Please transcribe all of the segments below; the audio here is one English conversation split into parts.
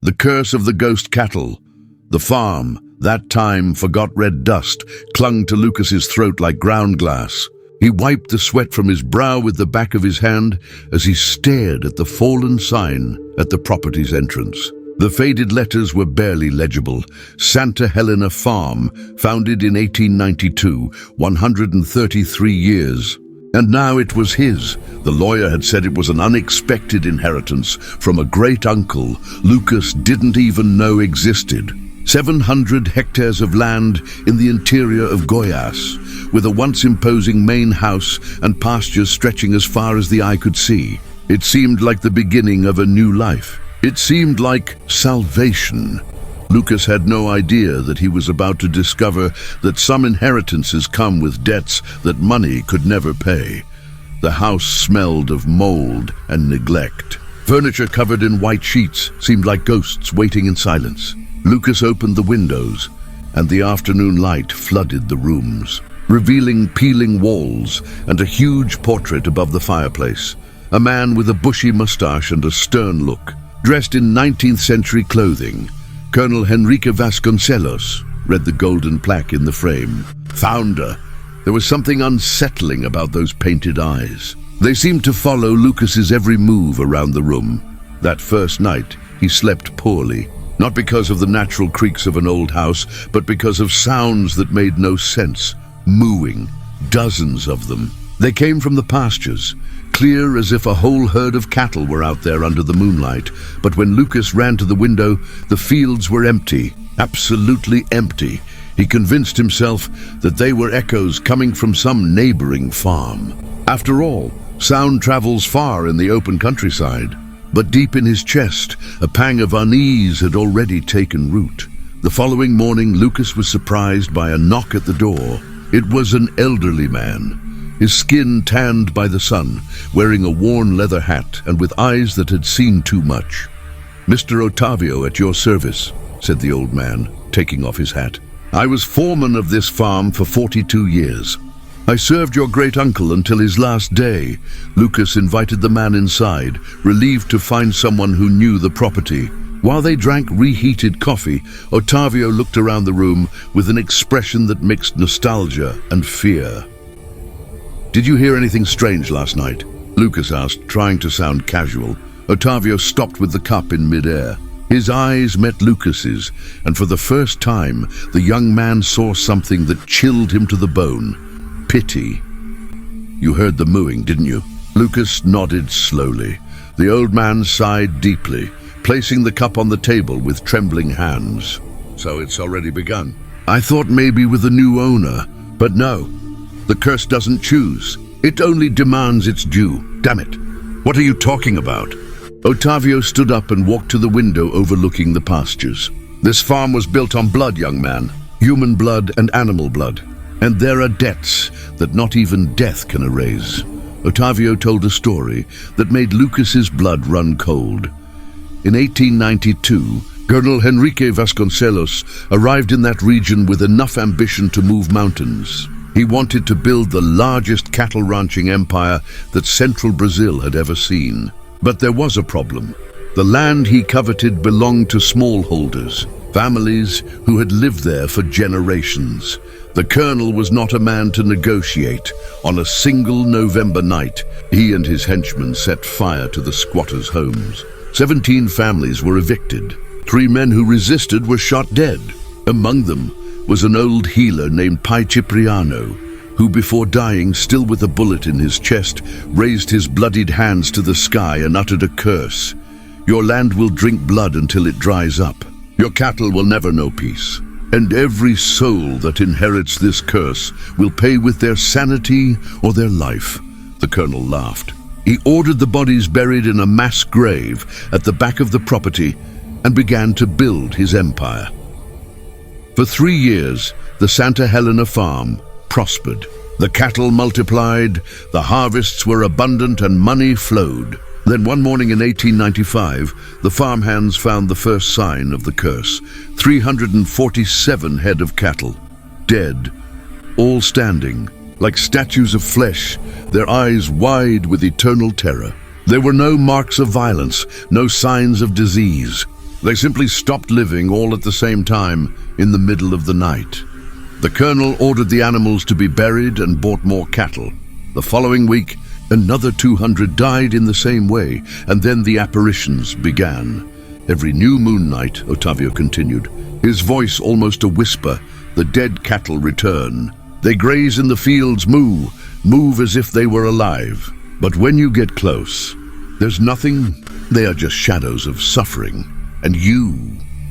The curse of the ghost cattle. The farm, that time forgot red dust, clung to Lucas's throat like ground glass. He wiped the sweat from his brow with the back of his hand as he stared at the fallen sign at the property's entrance. The faded letters were barely legible. Santa Helena Farm, founded in 1892, 133 years. And now it was his. The lawyer had said it was an unexpected inheritance from a great-uncle Lucas didn't even know existed. 700 hectares of land in the interior of Goiás, with a once imposing main house and pastures stretching as far as the eye could see. It seemed like the beginning of a new life. It seemed like salvation. Lucas had no idea that he was about to discover that some inheritances come with debts that money could never pay. The house smelled of mold and neglect. Furniture covered in white sheets seemed like ghosts waiting in silence. Lucas opened the windows, and the afternoon light flooded the rooms, revealing peeling walls and a huge portrait above the fireplace. A man with a bushy mustache and a stern look, dressed in 19th century clothing. Colonel Henrique Vasconcelos, read the golden plaque in the frame. Founder. There was something unsettling about those painted eyes. They seemed to follow Lucas's every move around the room. That first night, he slept poorly, not because of the natural creaks of an old house, but because of sounds that made no sense. Mooing, dozens of them. They came from the pastures, clear as if a whole herd of cattle were out there under the moonlight. But when Lucas ran to the window, the fields were empty, absolutely empty. He convinced himself that they were echoes coming from some neighboring farm. After all, sound travels far in the open countryside. But deep in his chest, a pang of unease had already taken root. The following morning, Lucas was surprised by a knock at the door. It was an elderly man, his skin tanned by the sun, wearing a worn leather hat and with eyes that had seen too much. "Mr. Otavio, at your service," said the old man, taking off his hat. "I was foreman of this farm for 42 years. I served your great-uncle until his last day." Lucas invited the man inside, relieved to find someone who knew the property. While they drank reheated coffee, Otavio looked around the room with an expression that mixed nostalgia and fear. "Did you hear anything strange last night?" Lucas asked, trying to sound casual. Otavio stopped with the cup in midair. His eyes met Lucas's, and for the first time, the young man saw something that chilled him to the bone. Pity. "You heard the mooing, didn't you?" Lucas nodded slowly. The old man sighed deeply, placing the cup on the table with trembling hands. "So it's already begun. I thought maybe with a new owner, but no. The curse doesn't choose. It only demands its due. Damn it. What are you talking about?" Otavio stood up and walked to the window overlooking the pastures. "This farm was built on blood, young man. Human blood and animal blood. And there are debts that not even death can erase." Otavio told a story that made Lucas's blood run cold. In 1892, Colonel Henrique Vasconcelos arrived in that region with enough ambition to move mountains. He wanted to build the largest cattle ranching empire that central Brazil had ever seen. But there was a problem. The land he coveted belonged to smallholders, families who had lived there for generations. The colonel was not a man to negotiate. On a single November night, he and his henchmen set fire to the squatters' homes. 17 families were evicted. 3 men who resisted were shot dead. Among them was an old healer named Pai Cipriano, who before dying, still with a bullet in his chest, raised his bloodied hands to the sky and uttered a curse. "Your land will drink blood until it dries up. Your cattle will never know peace. And every soul that inherits this curse will pay with their sanity or their life." The colonel laughed. He ordered the bodies buried in a mass grave at the back of the property and began to build his empire. For 3 years, the Santa Helena farm prospered. The cattle multiplied, the harvests were abundant, and money flowed. Then one morning in 1895, the farmhands found the first sign of the curse. 347 head of cattle, dead, all standing, like statues of flesh, their eyes wide with eternal terror. There were no marks of violence, no signs of disease. They simply stopped living all at the same time in the middle of the night. The colonel ordered the animals to be buried and bought more cattle. The following week, another 200 died in the same way, and then the apparitions began. Every new moon night, Otavio continued, his voice almost a whisper, the dead cattle return. They graze in the fields, move as if they were alive. But when you get close, there's nothing. They are just shadows of suffering. And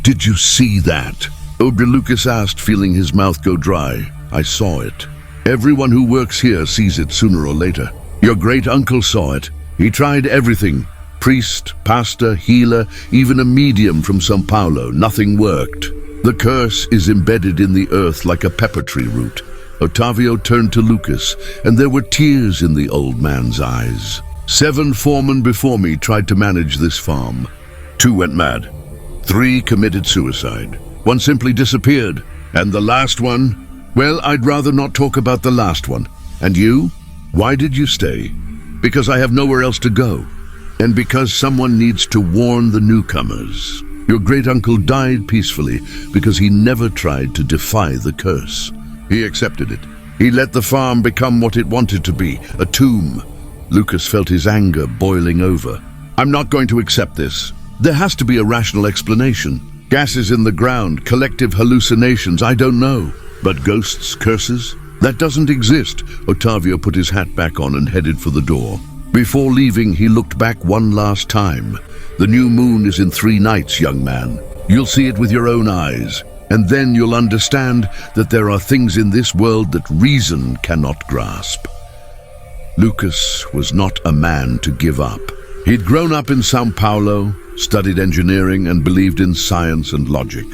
did you see that? Obre Lucas asked, feeling his mouth go dry. I saw it. Everyone who works here sees it sooner or later. Your great uncle saw it. He tried everything. Priest, pastor, healer, even a medium from São Paulo. Nothing worked. The curse is embedded in the earth like a pepper tree root. Otavio turned to Lucas, and there were tears in the old man's eyes. 7 foremen before me tried to manage this farm. 2 went mad. 3 committed suicide. 1 simply disappeared. And the last one? Well, I'd rather not talk about the last one. And you? Why did you stay? Because I have nowhere else to go. And because someone needs to warn the newcomers. Your great-uncle died peacefully because he never tried to defy the curse. He accepted it. He let the farm become what it wanted to be, a tomb. Lucas felt his anger boiling over. I'm not going to accept this. There has to be a rational explanation. Gases in the ground, collective hallucinations, I don't know. But ghosts, curses? That doesn't exist. Otavio put his hat back on and headed for the door. Before leaving, he looked back one last time. The new moon is in 3 nights, young man. You'll see it with your own eyes. And then you'll understand that there are things in this world that reason cannot grasp. Lucas was not a man to give up. He'd grown up in São Paulo, studied engineering, and believed in science and logic.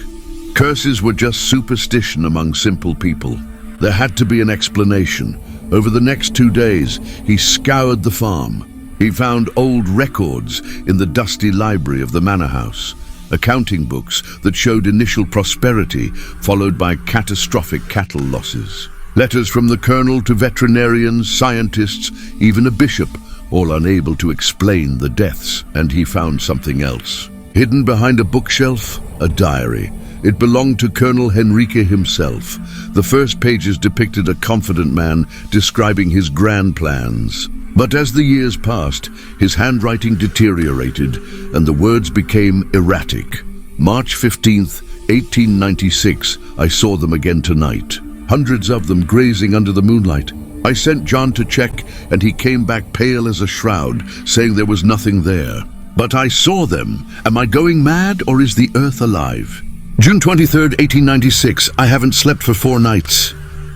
Curses were just superstition among simple people. There had to be an explanation. Over the next 2 days, he scoured the farm. He found old records in the dusty library of the manor house, accounting books that showed initial prosperity followed by catastrophic cattle losses. Letters from the colonel to veterinarians, scientists, even a bishop, all unable to explain the deaths. And he found something else. Hidden behind a bookshelf, a diary. It belonged to Colonel Henrique himself. The first pages depicted a confident man describing his grand plans. But as the years passed, his handwriting deteriorated and the words became erratic. March 15th, 1896, I saw them again tonight. Hundreds of them grazing under the moonlight. I sent John to check, and he came back pale as a shroud, saying there was nothing there. But I saw them. Am I going mad, or is the earth alive? June 23rd, 1896. I haven't slept for 4 nights.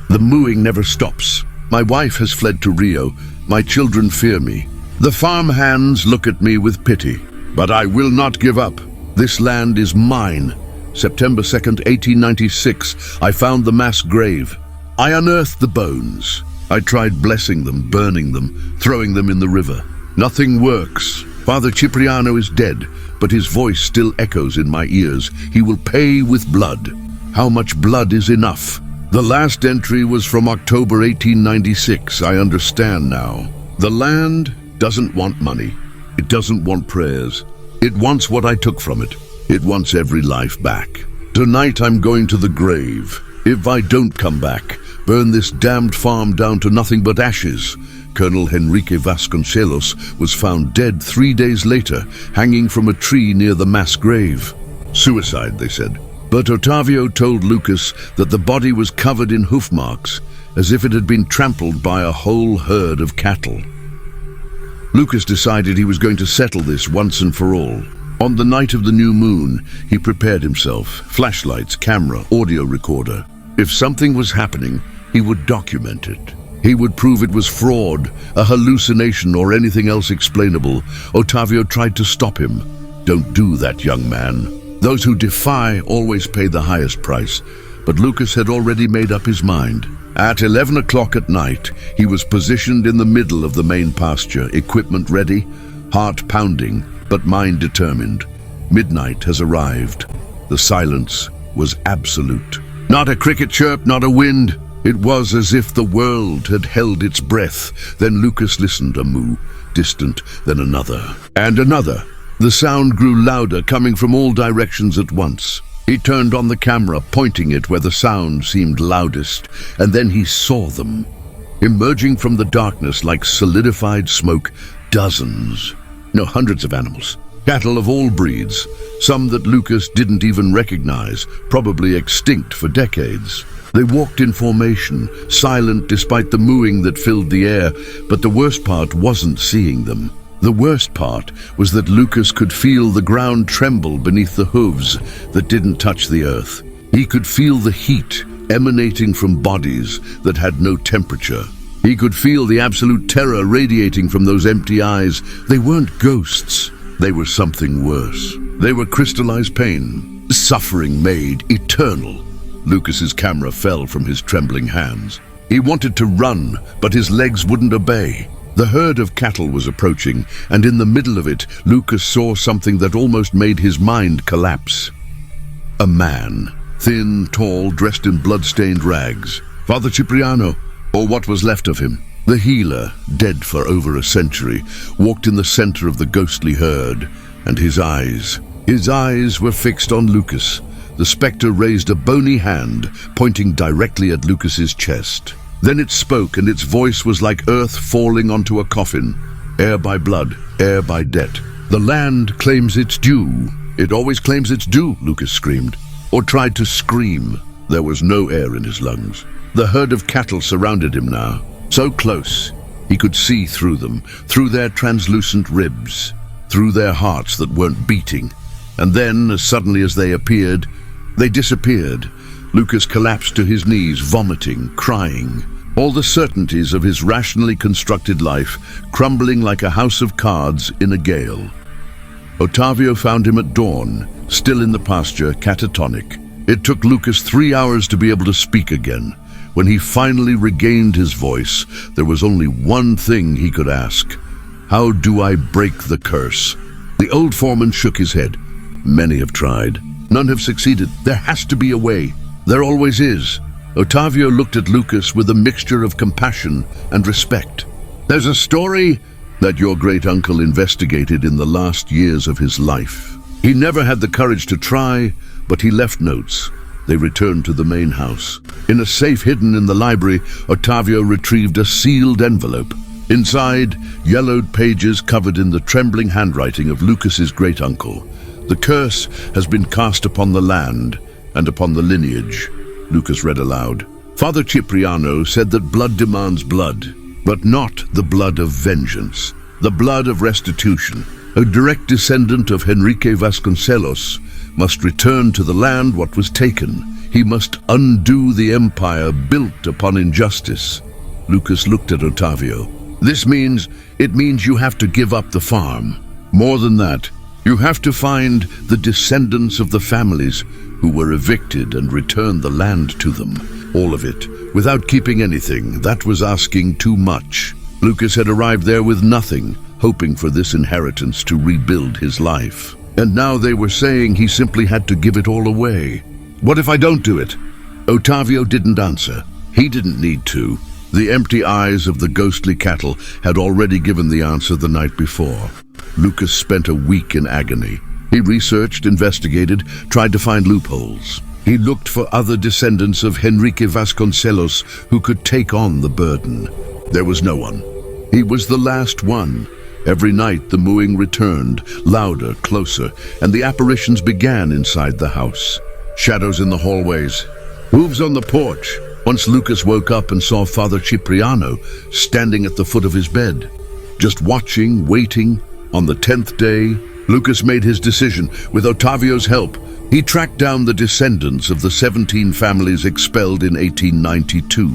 The mooing never stops. My wife has fled to Rio. My children fear me. The farm hands look at me with pity. But I will not give up. This land is mine. September 2nd, 1896, I found the mass grave. I unearthed the bones. I tried blessing them, burning them, throwing them in the river. Nothing works. Father Cipriano is dead, but his voice still echoes in my ears. He will pay with blood. How much blood is enough? The last entry was from October 1896. I understand now. The land doesn't want money. It doesn't want prayers. It wants what I took from it. It wants every life back. Tonight I'm going to the grave. If I don't come back, burn this damned farm down to nothing but ashes. Colonel Henrique Vasconcelos was found dead 3 days later, hanging from a tree near the mass grave. Suicide, they said. But Otavio told Lucas that the body was covered in hoof marks, as if it had been trampled by a whole herd of cattle. Lucas decided he was going to settle this once and for all. On the night of the new moon, he prepared himself. Flashlights, camera, audio recorder. If something was happening, he would document it. He would prove it was fraud, a hallucination, or anything else explainable. Otavio tried to stop him. Don't do that, young man. Those who defy always pay the highest price. But Lucas had already made up his mind. At 11 o'clock at night, he was positioned in the middle of the main pasture, equipment ready, heart pounding, but mind determined. Midnight has arrived. The silence was absolute. Not a cricket chirp, not a wind. It was as if the world had held its breath. Then Lucas listened, a moo, distant, then another, and another. The sound grew louder, coming from all directions at once. He turned on the camera, pointing it where the sound seemed loudest, and then he saw them. Emerging from the darkness like solidified smoke, hundreds of animals. Cattle of all breeds, some that Lucas didn't even recognize, probably extinct for decades. They walked in formation, silent despite the mooing that filled the air, but the worst part wasn't seeing them. The worst part was that Lucas could feel the ground tremble beneath the hooves that didn't touch the earth. He could feel the heat emanating from bodies that had no temperature. He could feel the absolute terror radiating from those empty eyes. They weren't ghosts. They were something worse. They were crystallized pain, suffering made eternal. Lucas's camera fell from his trembling hands. He wanted to run, but his legs wouldn't obey. The herd of cattle was approaching, and in the middle of it, Lucas saw something that almost made his mind collapse. A man, thin, tall, dressed in blood-stained rags. Father Cipriano, or what was left of him. The healer, dead for over a century, walked in the center of the ghostly herd, and his eyes were fixed on Lucas. The specter raised a bony hand, pointing directly at Lucas's chest. Then it spoke, and its voice was like earth falling onto a coffin. Air by blood, air by debt. The land claims its due. It always claims its due, Lucas screamed, or tried to scream. There was no air in his lungs. The herd of cattle surrounded him now, so close he could see through them, through their translucent ribs, through their hearts that weren't beating. And then, as suddenly as they appeared, they disappeared. Lucas collapsed to his knees, vomiting, crying. All the certainties of his rationally constructed life crumbling like a house of cards in a gale. Ottavio found him at dawn, still in the pasture, catatonic. It took Lucas 3 hours to be able to speak again. When he finally regained his voice, there was only one thing he could ask. How do I break the curse? The old foreman shook his head. Many have tried. None have succeeded. There has to be a way. There always is. Ottavio looked at Lucas with a mixture of compassion and respect. There's a story that your great-uncle investigated in the last years of his life. He never had the courage to try, but he left notes. They returned to the main house. In a safe hidden in the library, Ottavio retrieved a sealed envelope. Inside, yellowed pages covered in the trembling handwriting of Lucas's great-uncle. The curse has been cast upon the land and upon the lineage, Lucas read aloud. Father Cipriano said that blood demands blood, but not the blood of vengeance, the blood of restitution. A direct descendant of Enrique Vasconcelos must return to the land what was taken. He must undo the empire built upon injustice. Lucas looked at Ottavio. It means you have to give up the farm. More than that, you have to find the descendants of the families who were evicted and return the land to them. All of it, without keeping anything. That was asking too much. Lucas had arrived there with nothing, hoping for this inheritance to rebuild his life. And now they were saying he simply had to give it all away. What if I don't do it? Ottavio didn't answer. He didn't need to. The empty eyes of the ghostly cattle had already given the answer the night before. Lucas spent a week in agony. He researched, investigated, tried to find loopholes. He looked for other descendants of Enrique Vasconcelos who could take on the burden. There was no one. He was the last one. Every night the mooing returned, louder, closer, and the apparitions began inside the house. Shadows in the hallways, hooves on the porch. Once Lucas woke up and saw Father Cipriano standing at the foot of his bed, just watching, waiting. On the 10th day, Lucas made his decision. With Ottavio's help, he tracked down the descendants of the 17 families expelled in 1892.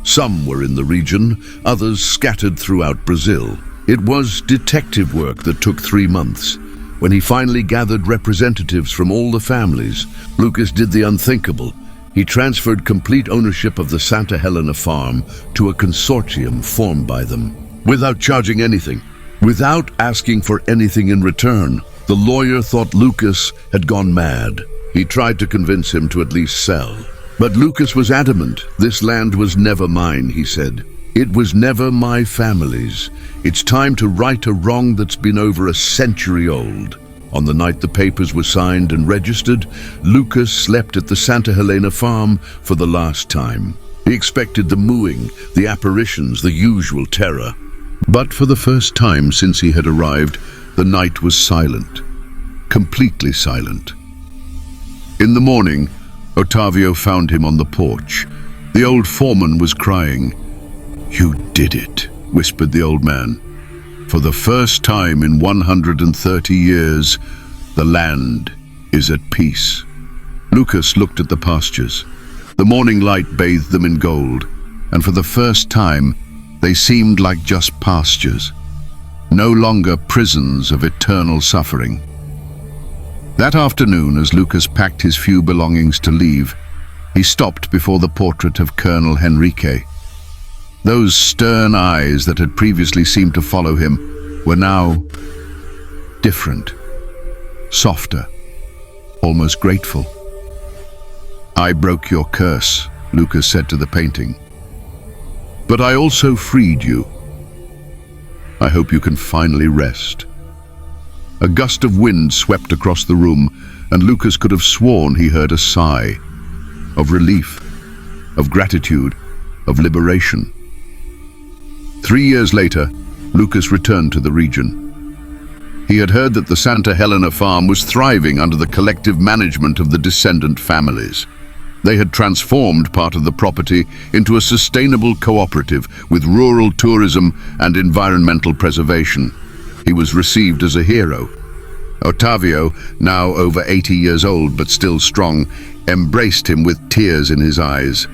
Some were in the region, others scattered throughout Brazil. It was detective work that took 3 months. When he finally gathered representatives from all the families, Lucas did the unthinkable. He transferred complete ownership of the Santa Helena farm to a consortium formed by them, without charging anything, without asking for anything in return. The lawyer thought Lucas had gone mad. He tried to convince him to at least sell. But Lucas was adamant. This land was never mine, he said. It was never my family's. It's time to right a wrong that's been over a century old. On the night the papers were signed and registered, Lucas slept at the Santa Helena farm for the last time. He expected the mooing, the apparitions, the usual terror. But for the first time since he had arrived, the night was silent. Completely silent. In the morning, Ottavio found him on the porch. The old foreman was crying. "You did it," whispered the old man. "For the first time in 130 years, the land is at peace." Lucas looked at the pastures. The morning light bathed them in gold, and for the first time, they seemed like just pastures, no longer prisons of eternal suffering. That afternoon, as Lucas packed his few belongings to leave, he stopped before the portrait of Colonel Henrique. Those stern eyes that had previously seemed to follow him were now different, softer, almost grateful. "I broke your curse," Lucas said to the painting. "But I also freed you. I hope you can finally rest." A gust of wind swept across the room, and Lucas could have sworn he heard a sigh of relief, of gratitude, of liberation. 3 years later, Lucas returned to the region. He had heard that the Santa Helena farm was thriving under the collective management of the descendant families. They had transformed part of the property into a sustainable cooperative with rural tourism and environmental preservation. He was received as a hero. Ottavio, now over 80 years old but still strong, embraced him with tears in his eyes.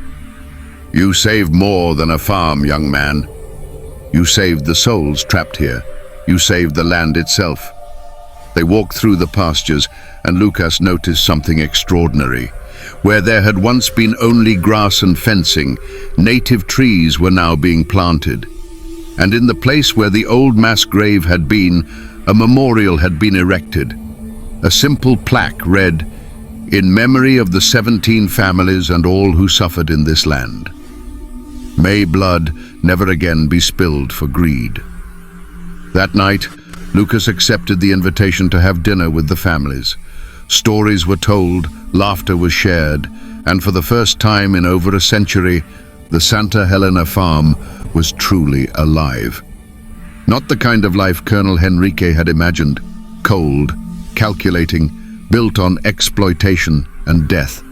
"You saved more than a farm, young man. You saved the souls trapped here. You saved the land itself." They walked through the pastures, and Lucas noticed something extraordinary. Where there had once been only grass and fencing, native trees were now being planted. And in the place where the old mass grave had been, a memorial had been erected. A simple plaque read, "In memory of the 17 families and all who suffered in this land. May blood never again be spilled for greed." That night, Lucas accepted the invitation to have dinner with the families. Stories were told, laughter was shared, and for the first time in over a century, the Santa Helena farm was truly alive. Not the kind of life Colonel Henrique had imagined, cold, calculating, built on exploitation and death,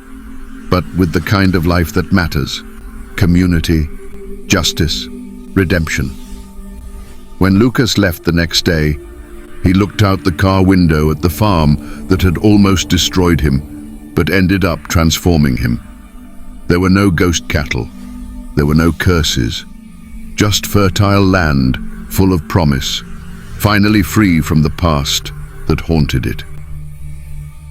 but with the kind of life that matters: community, justice, redemption. When Lucas left the next day, he looked out the car window at the farm that had almost destroyed him, but ended up transforming him. There were no ghost cattle. There were no curses. Just fertile land full of promise, finally free from the past that haunted it.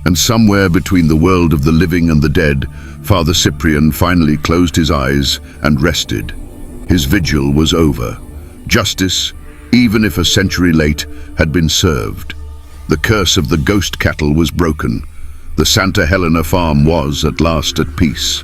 And somewhere between the world of the living and the dead, Father Cyprian finally closed his eyes and rested. His vigil was over. Justice, even if a century late, had been served. The curse of the ghost cattle was broken. The Santa Helena farm was at last at peace.